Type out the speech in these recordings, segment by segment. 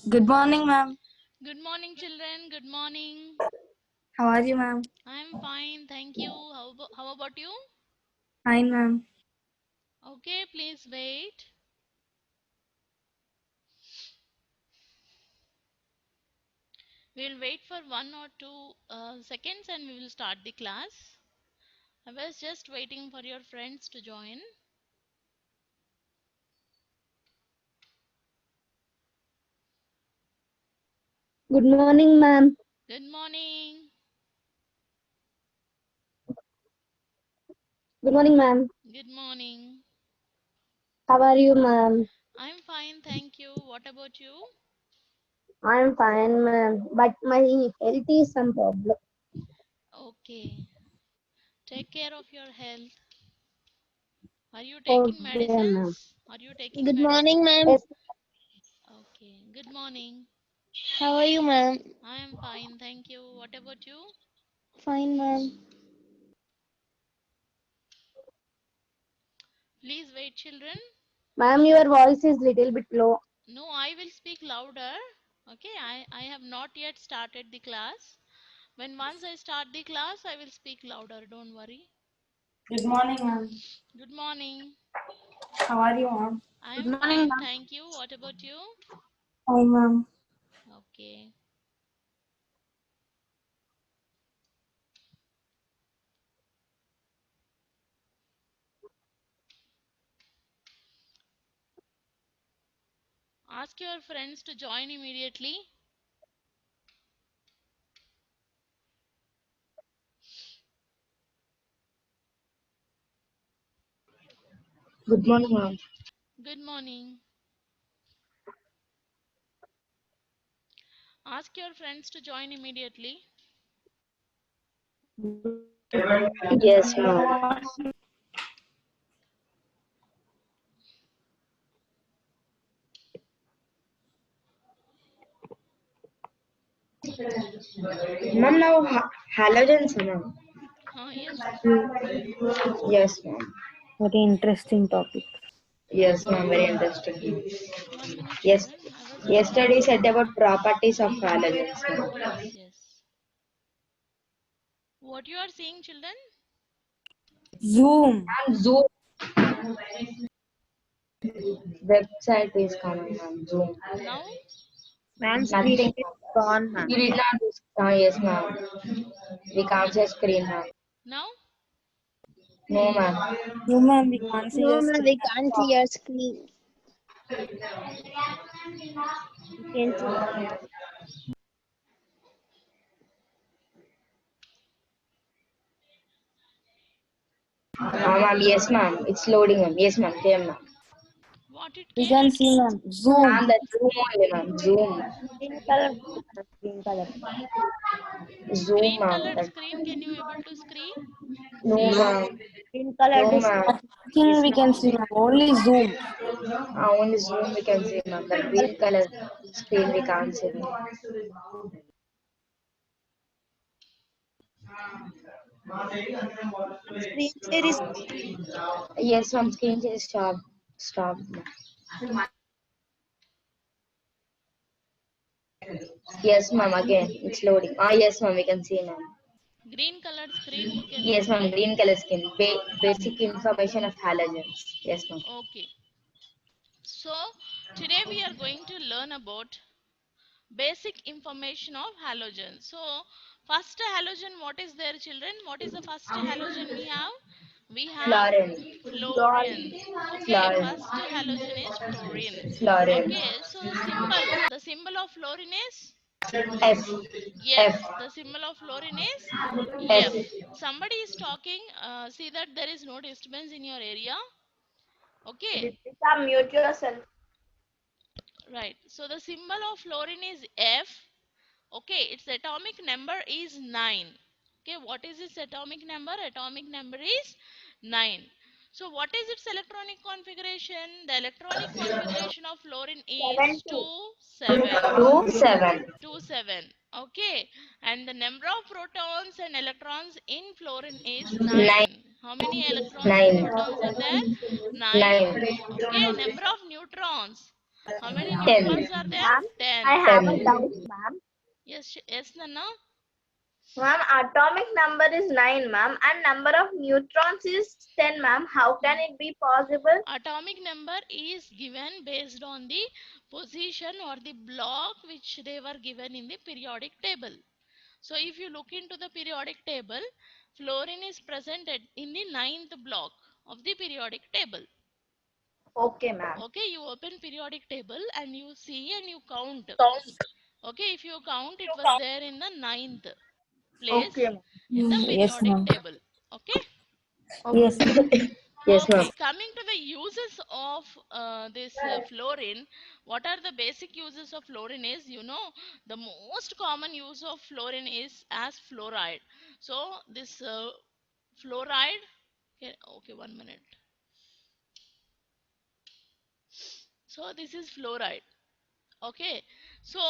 Good morning, ma'am. Good morning, children. Good morning. How are you, ma'am? I'm fine, thank you. How about you? Fine, ma'am. Okay, please wait. We'll wait for 1 or 2 seconds and we will start the class. I was just waiting for your friends to join. Good morning, ma'am. Good morning. Good morning, ma'am. Good morning. How are you, ma'am? I'm fine, thank you. What about you? I'm fine, ma'am. But my health is some problem. Okay. Take care of your health. Are you taking Okay, ma'am. medicines? Are you taking Good morning, medicines? ma'am. Yes, Okay. Good morning. How are you, ma'am? I am fine, thank you. What about you? Fine, ma'am. Please wait, children. ma'am, your voice is little bit low. No, I will speak louder. Okay, I have not yet started the class. Once I start the class, I will speak louder. Don't worry. Good morning, ma'am. Good morning. How are you, ma'am? I Good am morning, fine, ma'am. thank you. What about you? Fine, ma'am. Okay. Ask your friends to join immediately. Good morning, ma'am. Good morning. Ask your friends to join immediately. Yes, ma'am. Ma'am, now halogens, ma'am. Yes. Yes, ma'am. Very interesting topic. Yes, ma'am. Very interesting. 1 minute, Yes. children. I was writing Yesterday down. said about properties of halogens, ma'am. Yes, yes. What you are seeing, children? Zoom. And Zoom website is coming, ma'am. Zoom. Now? Ma'am, screen Nothing. is gone, ma'am. You did not do. Yes, ma'am. We can't N- share screen, ma'am. now? No, ma'am. No, ma'am, we can't see No, your ma'am, screen we at can't see all. your screen. We can see. Ma'am. Yes, ma'am. It's loading, ma'am. Yes, ma'am. Clear, ma'am. What it We came? can see, ma'am. Ma'am, Zoom. the Zoom only, ma'am. Zoom. Green color. Green color. Zoom, Green ma'am. colored screen, can you able to screen No, see? ma'am. Green color. No, ma'am. Nothing Yes, we can see, ma'am. Only Zoom. only Zoom we can see, ma'am. The green color screen we can't see. Ma'am, screen share is. Yes, ma'am. Screen is stop. Stop. Yes, ma'am. Again, it's loading. Yes, ma'am. We can see, ma'am. Green colored screen you can Yes, see. ma'am. Green color skin. Basic information of halogens. Yes, ma'am. Okay. So today we are going to learn about basic information of halogen. So first halogen, what is there, children? What is the first halogen we have? We have Fluorine. fluorine. Okay, Fluorine. first halogen is fluorine. Fluorine. Okay, so symbol. The symbol of fluorine is F. F. F. The symbol of fluorine is F. F. Somebody is talking. See that there is no disturbance in your area. Okay, Ritika, mute yourself. right. So the symbol of fluorine is F. Okay, its atomic number is 9. Okay, what is its atomic number? Atomic number is 9. So what is its electronic configuration? The electronic configuration of fluorine is 7-2. 2 7. 2, 7. 2 7. Okay, and the number of protons and electrons in fluorine is 9. 9. How many electrons and 9. protons are there? 9. 9. Okay, number of neutrons. How many 10. numbers are there? Ma'am, 10. I have a 10. doubt, ma'am. Yes, Nana. Ma'am, atomic number is 9, ma'am, and number of neutrons is 10, ma'am. How can it be possible? Atomic number is given based on the position or the block which they were given in the periodic table. So if you look into the periodic table, fluorine is presented in the 9th block of the periodic table. Okay, ma'am. Okay, you open periodic table and you see and you count. Okay, if you count, it was there in the 9th place Okay, ma'am. in the Yes, periodic ma'am. table. Okay. Yes, ma'am. Yes, ma'am. Okay, coming to the uses of this fluorine, what are the basic uses of fluorine is, the most common use of fluorine is as fluoride. So this fluoride, okay, 1 minute. So this is fluoride. Okay, so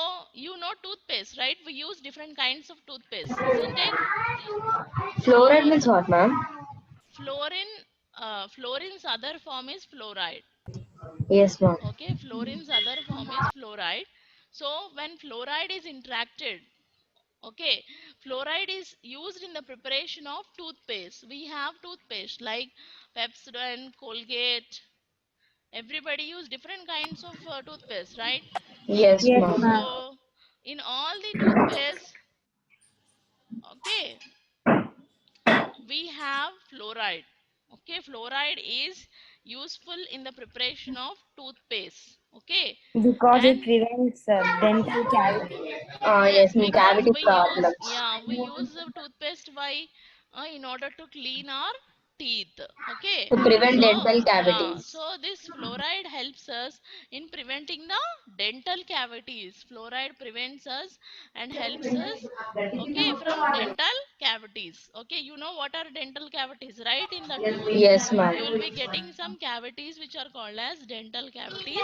toothpaste, right? We use different kinds of toothpaste, isn't it? Fluoride So means what, ma'am? fluorine's other form is fluoride. Yes, ma'am. Okay, fluorine's other form is fluoride. So when fluoride is interacted, okay, fluoride is used in the preparation of toothpaste. We have toothpaste like Pepsodent, Colgate. Everybody use different kinds of toothpaste, right? Yes, Yes, ma'am. ma'am. So in all the toothpaste, okay, we have fluoride. Okay, fluoride is useful in the preparation of toothpaste. Okay, Because it and prevents dental cavity. yes, Yes, ma'am. because Cavity we use, problems. yeah, we use the toothpaste why in order to clean our teeth. Okay, To prevent so dental yeah, cavities. so this fluoride helps us in preventing the dental cavities. Fluoride prevents us and helps us, okay, from dental cavities. Okay, you know what are dental cavities, right? In the tooth Yes, ma'am. you will be getting some cavities which are called as dental cavities,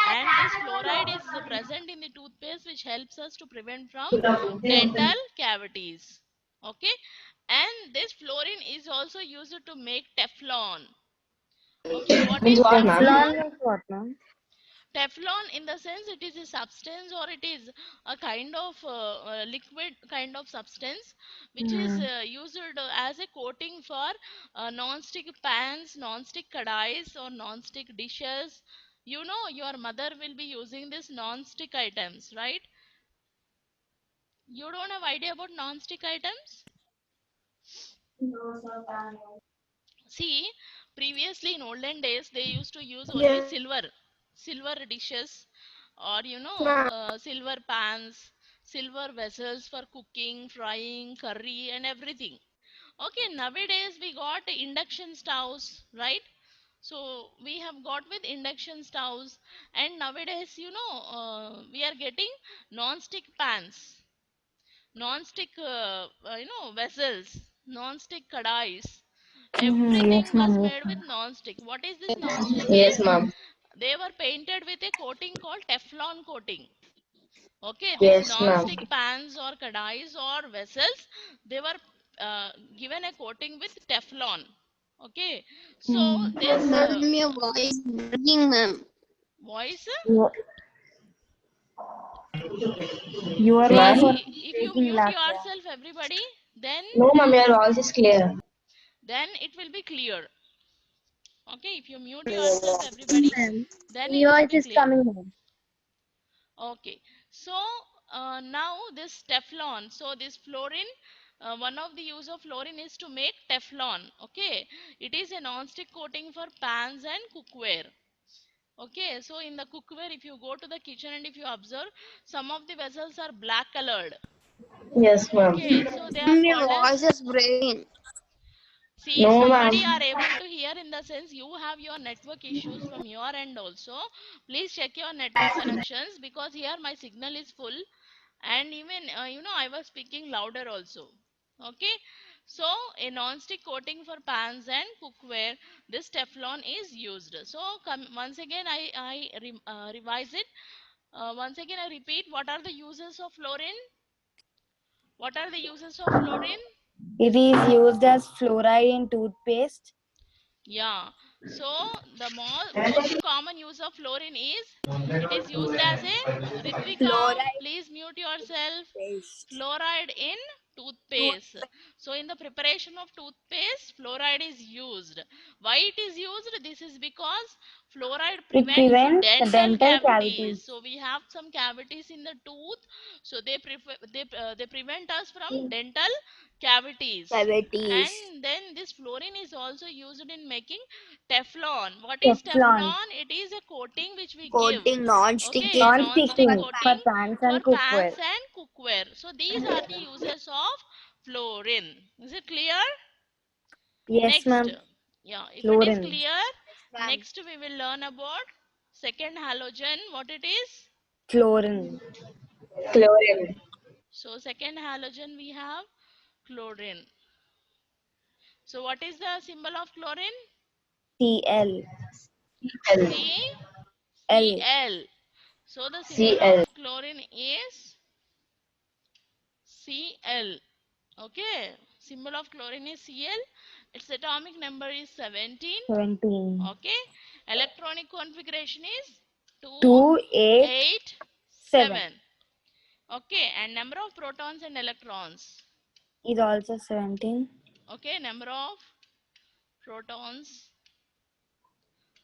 and this fluoride is present in the toothpaste which helps us to prevent from dental cavities. Okay, and this fluorine is also used to make Teflon. Okay, what Means is what, ma'am? Teflon? Teflon means what, ma'am? Teflon, in the sense, it is a substance or it is a kind of liquid kind of substance which is used as a coating for non-stick pans, non-stick kadais, or non-stick dishes. Your mother will be using this non-stick items, right? You don't have idea about non-stick items? See, previously in olden days, they used to use only silver dishes, or silver pans, silver vessels for cooking, frying, curry, and everything. Okay, nowadays we got induction stoves, right? So we have got with induction stoves, and nowadays, we are getting non-stick pans, non-stick, vessels, non-stick kadais. Everything Yes, was ma'am. Yes, made with ma'am. non-stick. What is this non-stick Yes, is? ma'am. They were painted with a coating called Teflon coating. Okay, these Yes, ma'am. non-stick pans or kadais or vessels, they were given a coating with Teflon. Okay, so this Ma'am, your voice breaking, ma'am. voice, Your, your voice Ma'am? was see, if you breaking mute last. yourself, everybody, then No, ma'am, your voice is clear. it will be clear. Okay, if you mute yourself, everybody, Ma'am, then it will yours be is clear. coming, ma'am. Okay, so now this Teflon, so this fluorine, one of the use of fluorine is to make Teflon. Okay, it is a non-stick coating for pans and cookware. Okay, so in the cookware, if you go to the kitchen and if you observe, some of the vessels are black colored. Yes, ma'am. Okay, so they are Ma'am, your called as. voice is breaking. See, No, ma'am. somebody are able to hear, in the sense you have your network issues from your end also. Please check your network connections, because here my signal is full, and even I was speaking louder also. Okay, so a non-stick coating for pans and cookware, this Teflon is used. So once again I revise it. Once again I repeat, what are the uses of fluorine? What are the uses of fluorine? It is used as fluoride in toothpaste. Yeah, So the most common use of fluorine is, it is used as a, Ritvika, Fluoride please mute yourself. paste. Fluoride in toothpaste. So in the preparation of toothpaste, fluoride is used. Why it is used? This is because fluoride It prevents prevents the dental dental cavities. cavities. So we have some cavities in the tooth. So they prevent us from dental cavities. Cavities. And then this fluorine is also used in making Teflon. What is Teflon. Teflon? It is a coating which we give. Coating non-stick Okay, in non-stick Non-sticking for coating pans for and cookware. pans and cookware. So these are the uses of fluorine. Is it clear? Yes, Next, ma'am. yeah, if it is Fluorine. clear, ma'am. next we will learn about second halogen, what it is. Fluorine. Chlorine. So second halogen we have chlorine. So what is the symbol of chlorine? Cl. L. C L. Cl. So the symbol Cl. of chlorine is Cl. Okay, symbol of chlorine is Cl. Its atomic number is 17. 17. Okay, electronic configuration is 2, 8, 8, 7 7. Okay, and number of protons and electrons. is also 17. Okay, number of protons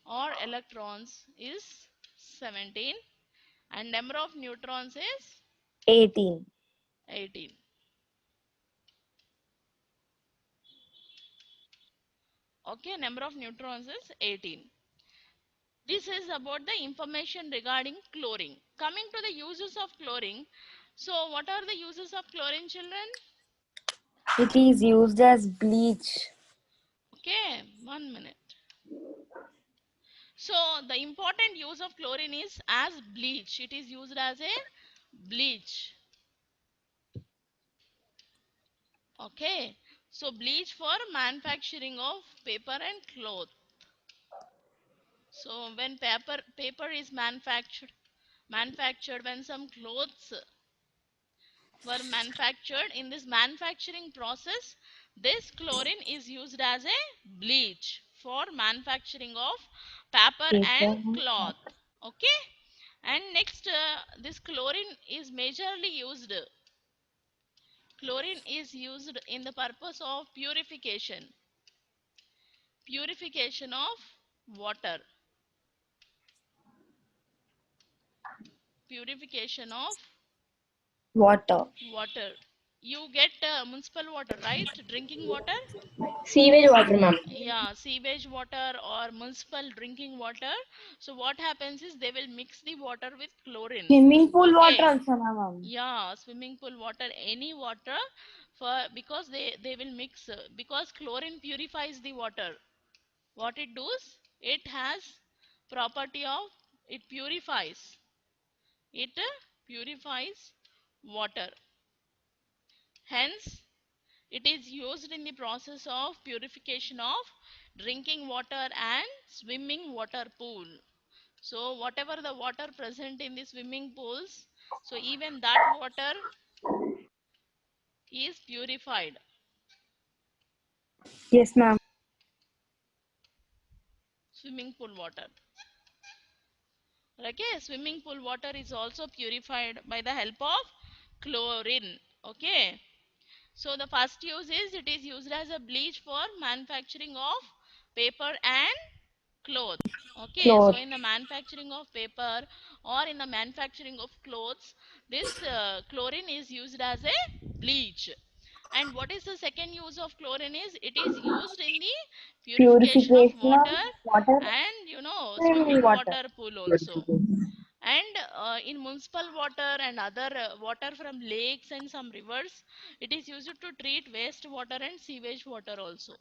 or electrons is 17, and number of neutrons is 18. 18. Okay, number of neutrons is 18. This is about the information regarding chlorine. Coming to the uses of chlorine. So what are the uses of chlorine, children? It is used as bleach. Okay, 1 minute. So the important use of chlorine is as bleach. It is used as a bleach. Okay, so bleach for manufacturing of paper and cloth. So when paper is manufactured when some clothes were manufactured, in this manufacturing process, this chlorine is used as a bleach for manufacturing of paper and Paper. cloth. Okay, and next this chlorine is majorly used, chlorine is used in the purpose of purification of water, purification of Water. water. You get municipal water, right? Drinking water. Sewage water, ma'am. Yeah, sewage water or municipal drinking water. So what happens is they will mix the water with chlorine. Swimming pool water Okay, also, ma'am. yeah, swimming pool water, any water, for because they will mix because chlorine purifies the water. What it does, it has property of, it purifies, it purifies water. Hence it is used in the process of purification of drinking water and swimming water pool. So whatever the water present in the swimming pools, so even that water is purified. Yes, ma'am. Swimming pool water. Okay, swimming pool water is also purified by the help of chlorine. Okay, so the first use is, it is used as a bleach for manufacturing of paper and cloth. Okay, so Cloth. in the manufacturing of paper or in the manufacturing of clothes, this chlorine is used as a bleach. And what is the second use of chlorine is, it is used in the purification of Purification of water water. and Swimming swimming water. water pool also. And in municipal water and other water from lakes and some rivers, it is used to treat wastewater and sewage water also.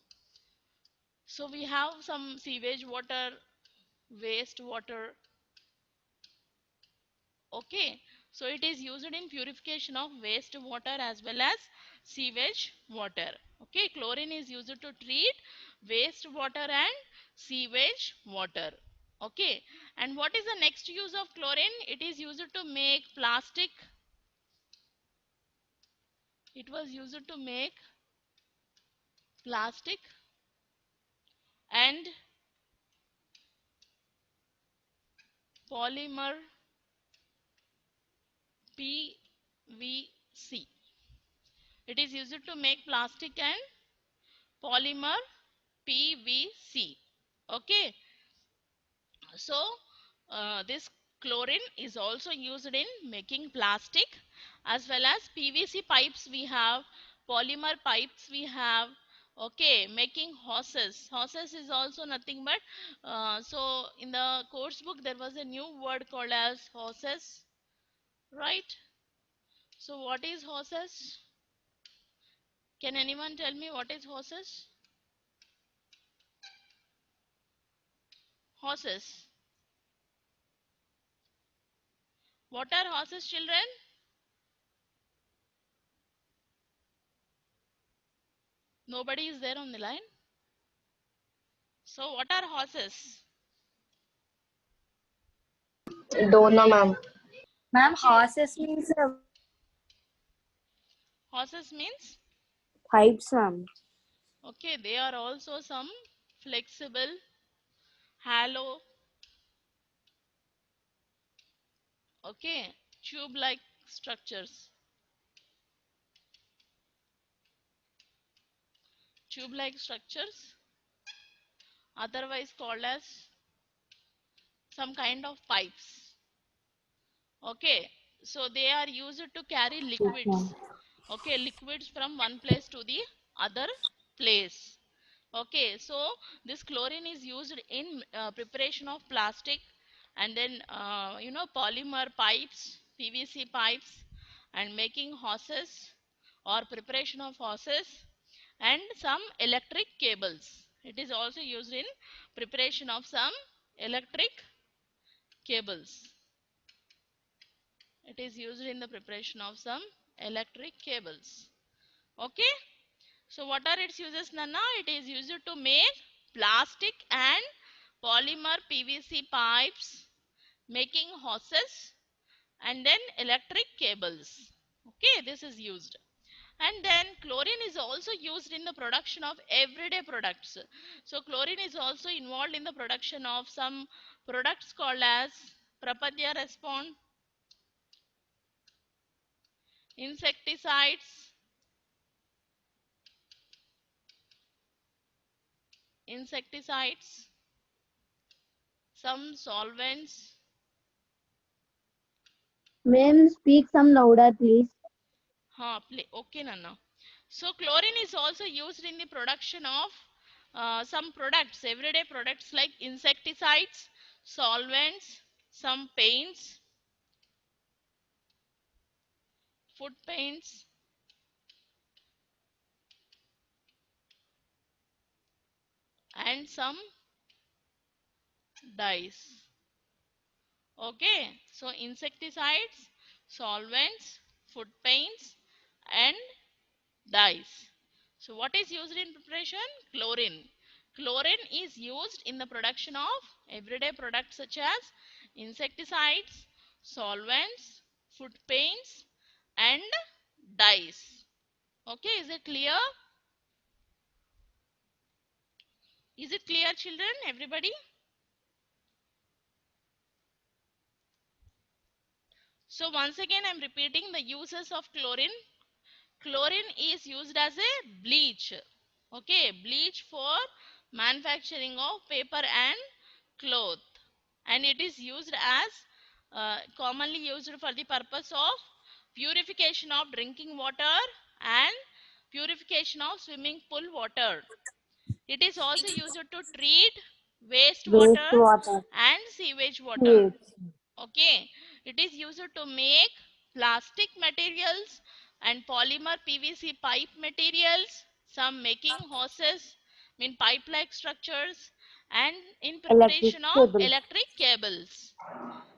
So we have some sewage water, wastewater. Okay, so it is used in purification of wastewater as well as sewage water. Okay, chlorine is used to treat wastewater and sewage water. Okay, and what is the next use of chlorine? It is used to make plastic. It was used to make plastic and polymer PVC. It is used to make plastic and polymer PVC. Okay, so this chlorine is also used in making plastic as well as PVC pipes we have, polymer pipes we have. Okay, making hoses. Hoses is also nothing but so in the course book there was a new word called as hoses, right? So what is hoses? Can anyone tell me what is hoses? Horses. What are horses, children? Nobody is there on the line. So what are horses? Don't know, ma'am. Ma'am, Okay. horses means Horses means? pipes, ma'am. Okay, they are also some flexible, hollow, okay, tube-like structures. Tube-like structures, otherwise called as some kind of pipes. Okay, so they are used to carry Yes, liquids. ma'am. Okay, liquids from one place to the other place. Okay, so this chlorine is used in preparation of plastic and then polymer pipes, PVC pipes, and making hoses or preparation of hoses and some electric cables. It is also used in preparation of some electric cables. It is used in the preparation of some electric cables. Okay, so what are its uses, Nana? It is used to make plastic and polymer PVC pipes, making hoses and then electric cables. Okay, this is used. And then chlorine is also used in the production of everyday products. So chlorine is also involved in the production of some products called as Prapadya Respond, insecticides, some solvents. Ma'am, speak some louder, please. Okay, Nana. So chlorine is also used in the production of some products, everyday products like insecticides, solvents, some paints, food paints, and some dyes. Okay, so insecticides, solvents, food paints, and dyes. So what is used in preparation? Chlorine. Chlorine is used in the production of everyday products such as insecticides, solvents, food paints, and dyes. Okay, is it clear? Is it clear, children? Everybody? So once again I'm repeating the uses of chlorine. Chlorine is used as a bleach. Okay, bleach for manufacturing of paper and cloth, and it is used as commonly used for the purpose of purification of drinking water and purification of swimming pool water. It is also used to treat wastewater Wastewater. and sewage water. Wait. Okay, it is used to make plastic materials and polymer PVC pipe materials, some making hoses, mean pipe like structures, and in Electric preparation of cable. electric cables.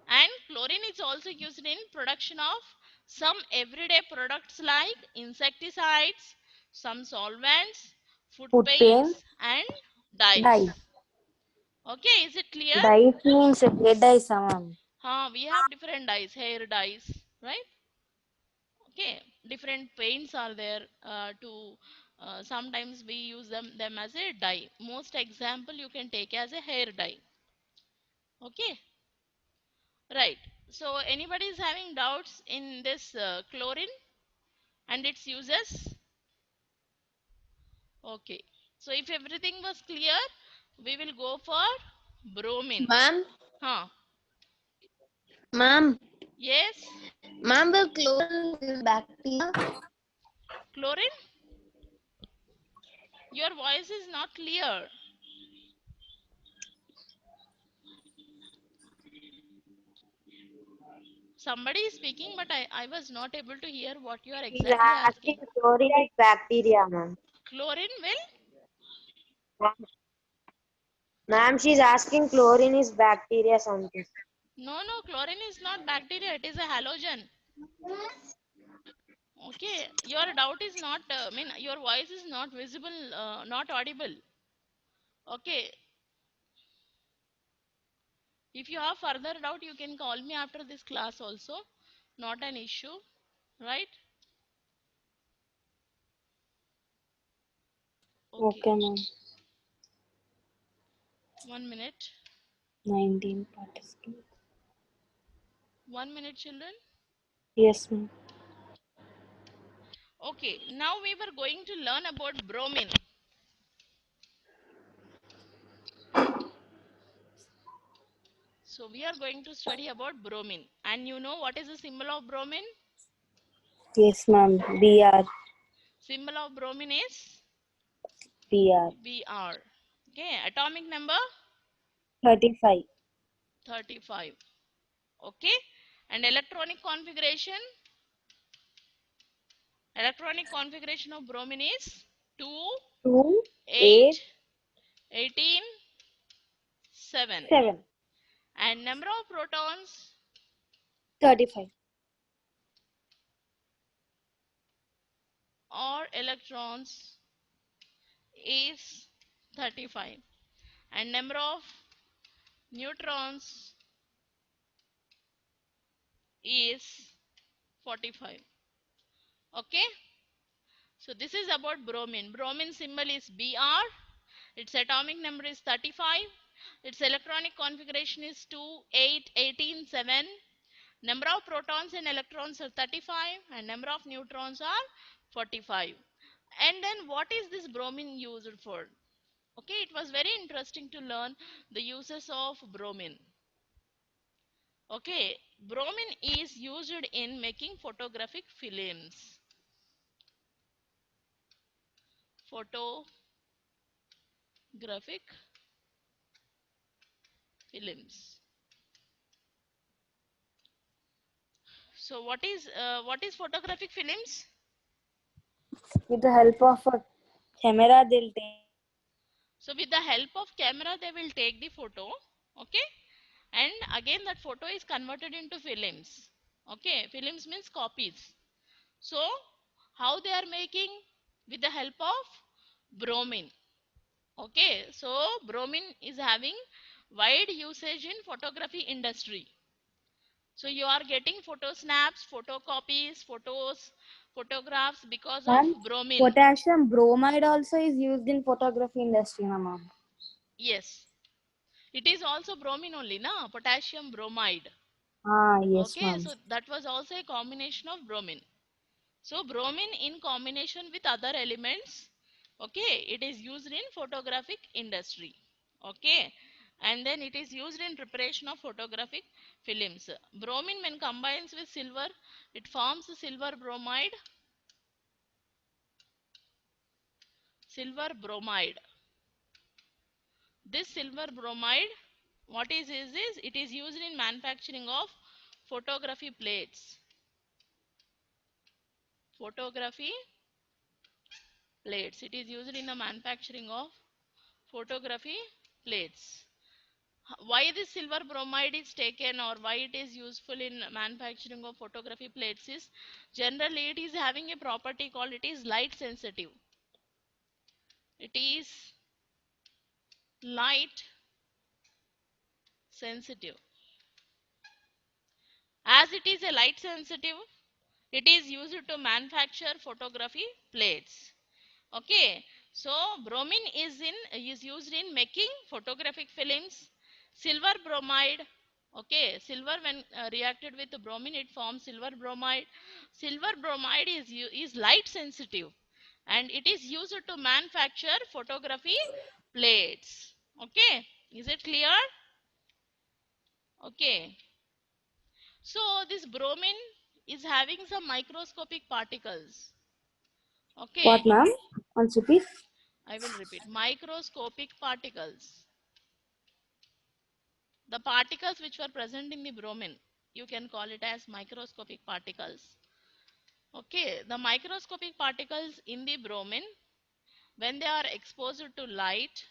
And chlorine is also used in production of some everyday products like insecticides, some solvents, food Food paint. paints, and dyes. Dye. Okay, is it clear? Dye means hair dye, ma'am. We have different dyes, hair dyes, right? Okay, different paints are there to sometimes we use them as a dye. Most example you can take as a hair dye. Okay, Right. So anybody is having doubts in this chlorine and its uses? Okay. So if everything was clear, we will go for bromine. Ma'am, Huh. ma'am, Yes. ma'am, will chlorine kill bacteria? Chlorine? Your voice is not clear. Somebody is speaking, but I was not able to hear what you are She's exactly asking asking. chlorine is bacteria, ma'am. Chlorine will? Ma'am, she's asking chlorine is bacteria something. No, no, chlorine is not bacteria. It is a halogen. Okay, your doubt is not, your voice is not visible, not audible. Okay, if you have further doubt, you can call me after this class also. Not an issue, right? Okay, Okay, ma'am. 1 minute. 19 participants. 1 minute, children. Yes, ma'am. Okay, now we were going to learn about bromine. So we are going to study about bromine. And you know what is the symbol of bromine? Yes, ma'am. BR. Symbol of bromine is BR. Br. Okay, atomic number 35. 35. Okay, and electronic configuration of bromine is 2, 2, 8, 8, 18, 7. 7. And number of protons 35. or electrons is 35. And number of neutrons is 45. Okay, so this is about bromine. Bromine symbol is Br. Its atomic number is 35. Its electronic configuration is 2, 8, 18, 7. Number of protons and electrons are 35 and number of neutrons are 45. And then what is this bromine used for? Okay, it was very interesting to learn the uses of bromine. Okay, bromine is used in making photographic films. Photographic films. So what is photographic films? With the help of a camera, they'll take. So with the help of camera, they will take the photo. Okay, and again that photo is converted into films. Okay, films means copies. So how they are making? With the help of bromine. Okay, so bromine is having wide usage in photography industry. So you are getting photo snaps, photocopies, photographs because of Ma'am, bromine. potassium bromide also is used in photography industry, ma'am. Yes, it is also bromine only, na? Potassium bromide. Ah, yes, Okay, ma'am. so that was also a combination of bromine. So bromine in combination with other elements, okay, it is used in photographic industry. Okay, and then it is used in preparation of photographic films. Bromine when combines with silver, it forms silver bromide. Silver bromide. This silver bromide, what is it is used in manufacturing of photography plates. Photography plates. It is used in the manufacturing of photography plates. Why this silver bromide is taken or why it is useful in manufacturing of photography plates is generally it is having a property called it is light sensitive. It is light sensitive. As it is a light sensitive, it is used to manufacture photography plates. Okay, so bromine is used in making photographic films. Silver bromide Okay, silver when reacted with bromine, it forms silver bromide. Silver bromide is light sensitive and it is used to manufacture photography plates. Okay, is it clear? Okay, so this bromine is having some microscopic particles. What, Okay, ma'am? Once repeat. I will repeat. Microscopic particles. The particles which were present in the bromine, you can call it as microscopic particles. Okay, the microscopic particles in the bromine, when they are exposed to light,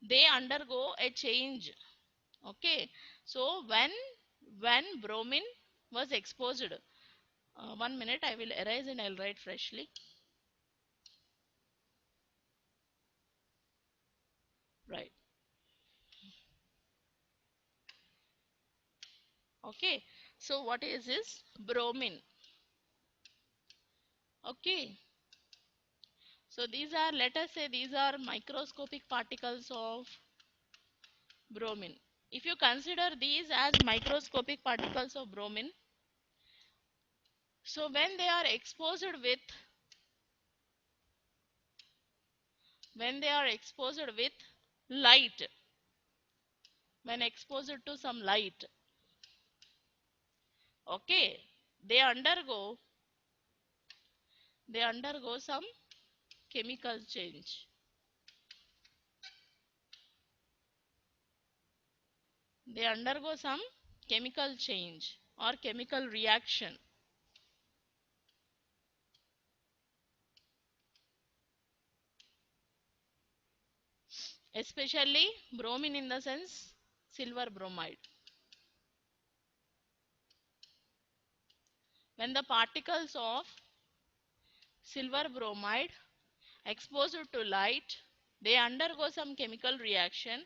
they undergo a change. Okay, so when bromine was exposed, 1 minute, I will erase and I'll write freshly. Right. Okay, so what is this? Bromine. Okay, so these are, let us say, these are microscopic particles of bromine. If you consider these as microscopic particles of bromine, so when they are exposed with light, when exposed to some light, okay, they undergo some chemical change. They undergo some chemical change or chemical reaction. Especially bromine, in the sense silver bromide. When the particles of silver bromide exposed to light, they undergo some chemical reaction.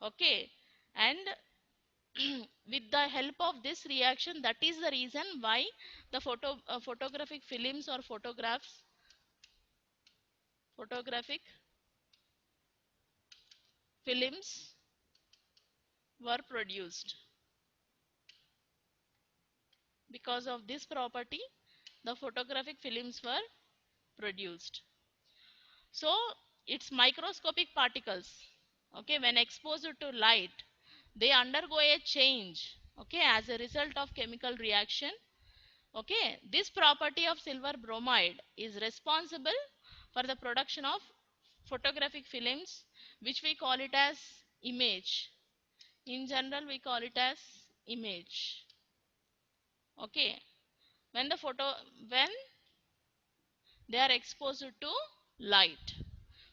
Okay, and with the help of this reaction, that is the reason why the photographic films or photographic films were produced. Because of this property, the photographic films were produced. So it's microscopic particles. Okay, when exposed to light, they undergo a change. Okay, as a result of chemical reaction. Okay, this property of silver bromide is responsible for the production of photographic films, which we call it as image. In general, we call it as image. Okay, when when they are exposed to light.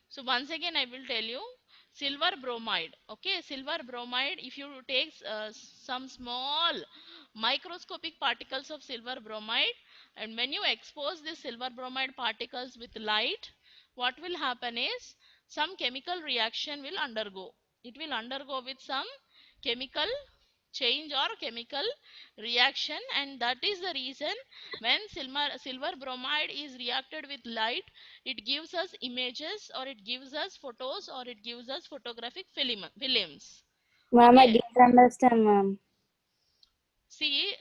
So once again I will tell you, silver bromide. Okay, silver bromide, if you take some small microscopic particles of silver bromide, and when you expose the silver bromide particles with light, what will happen is some chemical reaction will undergo. It will undergo with some chemical change or chemical reaction, and that is the reason when silver bromide is reacted with light, it gives us images, or it gives us photos, or it gives us photographic films. Ma'am, I Okay, didn't understand, ma'am. see,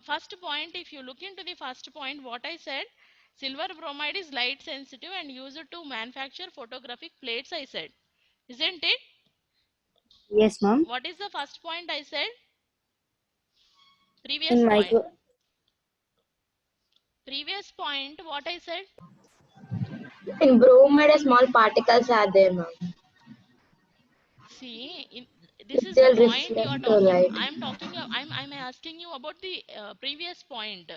first point, if you look into the first point, what I said, silver bromide is light sensitive and used to manufacture photographic plates, I said, isn't it? Yes, ma'am. What is the first point I said? In Point, micro. previous point, what I said? In bromide, small particles are there, ma'am. See, this is the They'll point you are reflect the talking. light. I'm asking you about the previous point,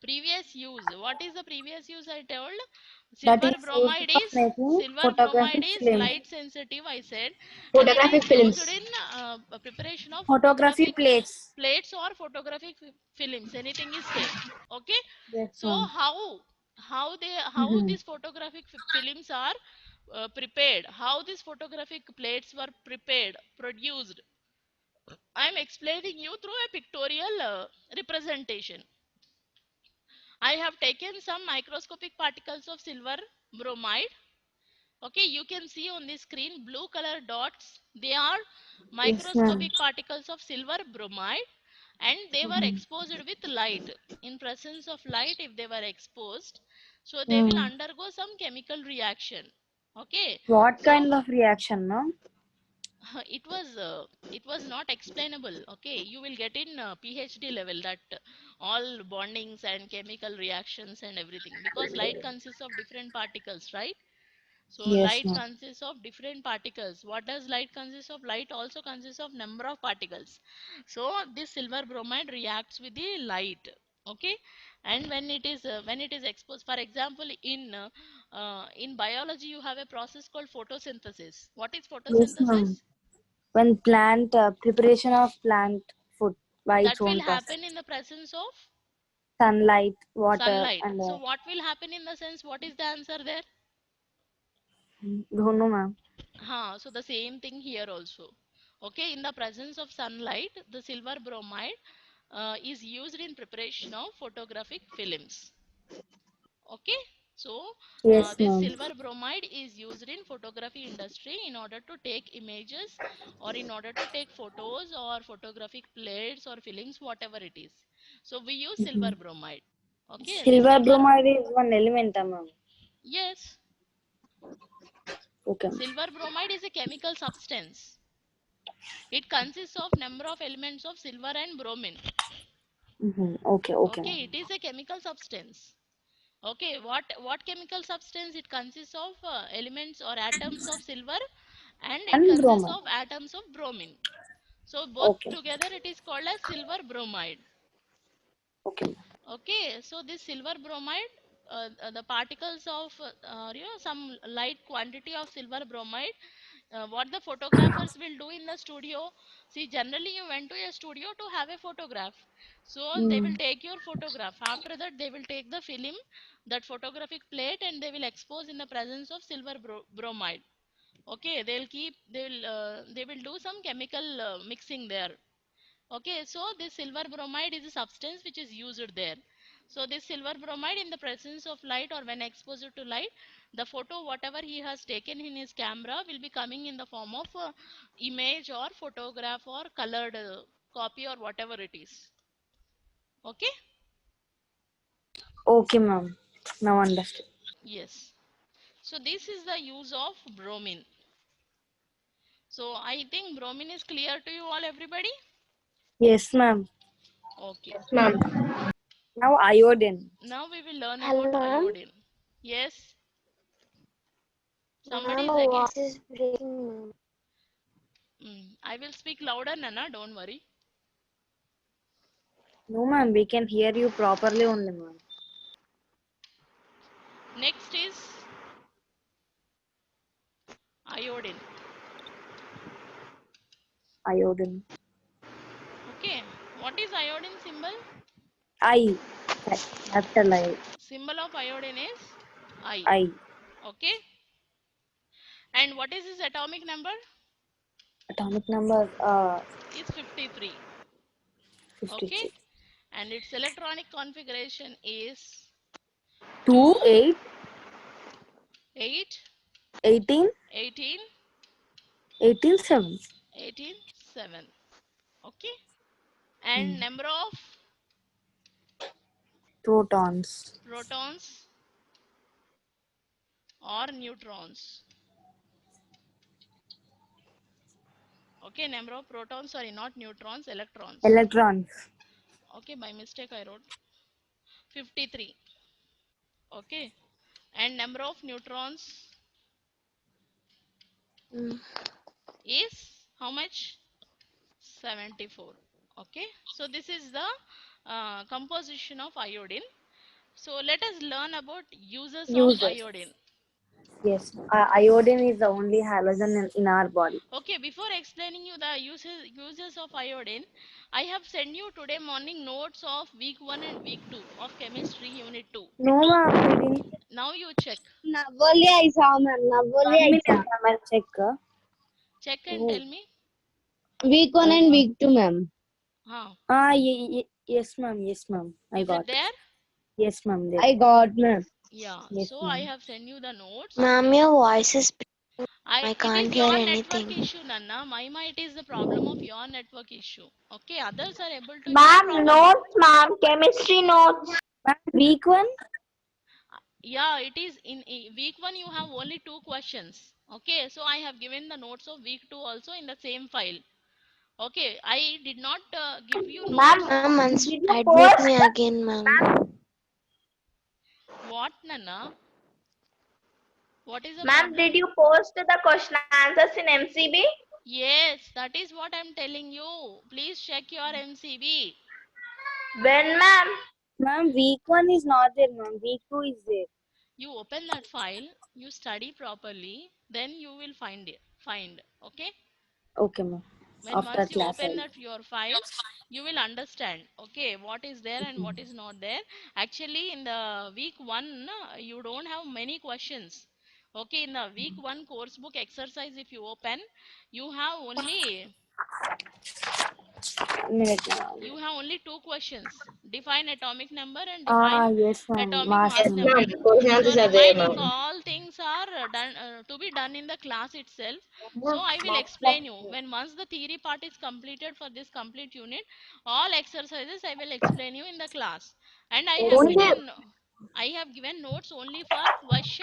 previous use. What is the previous use I told? That is used for making Silver bromide photographic is film. light sensitive, I said, and it Photographic is used films. in preparation of Photography photographic plates. plates or photographic films. Anything is same. Okay. Yes, So ma'am. how these photographic films are prepared, how these photographic plates were prepared, produced, I am explaining you through a pictorial representation. I have taken some microscopic particles of silver bromide Okay, you can see on the screen blue color dots. They are Yes, ma'am. microscopic particles of silver bromide, and they were exposed with light. In presence of light, if they were exposed, so they will undergo some chemical reaction. Okay, What so kind of reaction, ma'am? it was not explainable. Okay, you will get in PhD level that all bondings and chemical reactions and everything, because light consists of different particles, right? So Yes, light ma'am. consists of different particles. What does light consist of? Light also consists of number of particles. So this silver bromide reacts with the light. Okay, and when it is exposed, for example, in biology, you have a process called photosynthesis. What is Yes, ma'am. photosynthesis? When plant preparation of plant food by That its will own process, happen in the presence of sunlight, water, sunlight. and So what will happen in the sense? What is the answer there? don't know, ma'am. So the same thing here also. Okay, in the presence of sunlight, the silver bromide is used in preparation of photographic films. Okay, so Yes, this ma'am. silver bromide is used in photography industry in order to take images, or in order to take photos or photographic plates or films, whatever it is. So we use silver bromide. Okay, this Silver silver, bromide is one element, ma'am. yes, Okay. silver bromide is a chemical substance. It consists of number of elements of silver and bromine. Okay, okay, Okay, ma'am. it is a chemical substance. Okay, what chemical substance? It consists of elements or atoms of silver, and it And consists bromide. of atoms of bromine. So both Okay, together it is called as silver bromide. okay, ma'am. Okay, so this silver bromide, the particles of some light quantity of silver bromide, what the photographers will do in the studio. See, generally you went to a studio to have a photograph, so they will take your photograph. After that, they will take the film, that photographic plate, and they will expose in the presence of silver bromide. Okay, they will do some chemical mixing there. Okay, so this silver bromide is a substance which is used there. So this silver bromide, in the presence of light or when exposed to light, the photo whatever he has taken in his camera will be coming in the form of image or photograph or colored copy or whatever it is. Okay? Okay, ma'am. Now understood. Yes. So this is the use of bromine. So I think bromine is clear to you all, everybody? Yes, ma'am. Okay. Ma'am. Now iodine. Now we will learn Hello, about ma'am. iodine. Yes. Somebody Ma'am, is your again. voice is breaking, ma'am. I will speak louder, Nana, don't worry. No, ma'am. We can hear you properly only, ma'am. Next is iodine. Iodine. Okay, what is iodine symbol? I. Capital I. Symbol of iodine is I. I. Okay, and what is its atomic number? Atomic number Is 53. Okay, 53. and its electronic configuration is 2, 2, 8, 8, 18, 18, 18, 7. 18, 7. Okay, and number of Protons. protons or neutrons. Okay, number of protons, sorry, not neutrons, electrons. Electrons. Okay, by mistake I wrote 53. Okay, and number of neutrons is how much? 74. Okay, so this is the composition of iodine. So let us learn about uses of Uses. iodine. Yes. Iodine is the only halogen in our body. Okay, before explaining you the uses of iodine, I have sent you today morning notes of week 1 and week 2 of chemistry unit 2. No, ma'am. We didn't. Now you check. Navoli I saw, ma'am. Navoli 1 I minute, saw. ma'am. I'll check. Check and Oh. tell me. Week 1 and week 2, ma'am. Yes, ma'am. Yes, ma'am. I Is got it there? Yes, ma'am. I got, ma'am. Yeah, Yes, so I ma'am. have sent you the notes. Ma'am, your voice is. I It is can't hear your network anything. issue, Nana. Maima, it is the problem of your network issue. Okay, others are able to hear Ma'am, properly. notes, ma'am. Chemistry notes. Ma'am, week one? Yeah, it is in week 1 you have only 2 questions. Okay, so I have given the notes of week 2 also in the same file. Okay, I did not give you Ma'am, notes. Ma'am, once did you admit post? me again, ma'am. What, Nana? What is the Ma'am, did problem? you post the question answers in MCB? Yes, that is what I'm telling you. Please check your MCB. When, ma'am? Ma'am, week one is not there, ma'am. Week two is there. You open that file, you study properly, then you will find it. Okay? Okay, ma'am. When After once you class, open I'll. that your file, you will understand, okay, what is there and what is not there. Actually, in the week 1, you don't have many questions. Okay, in the week 1 course book exercise, if you open, you have only Minute, ma'am. 2 questions. Define atomic number and Ah, define yes, ma'am. atomic Mass mass Yes, number. number. ma'am. Question So answers are there, remaining ma'am. all things are done to be done in the class itself. So I will explain you when once the theory part is completed for this complete unit, all exercises I will explain you in the class. And I have given notes only for question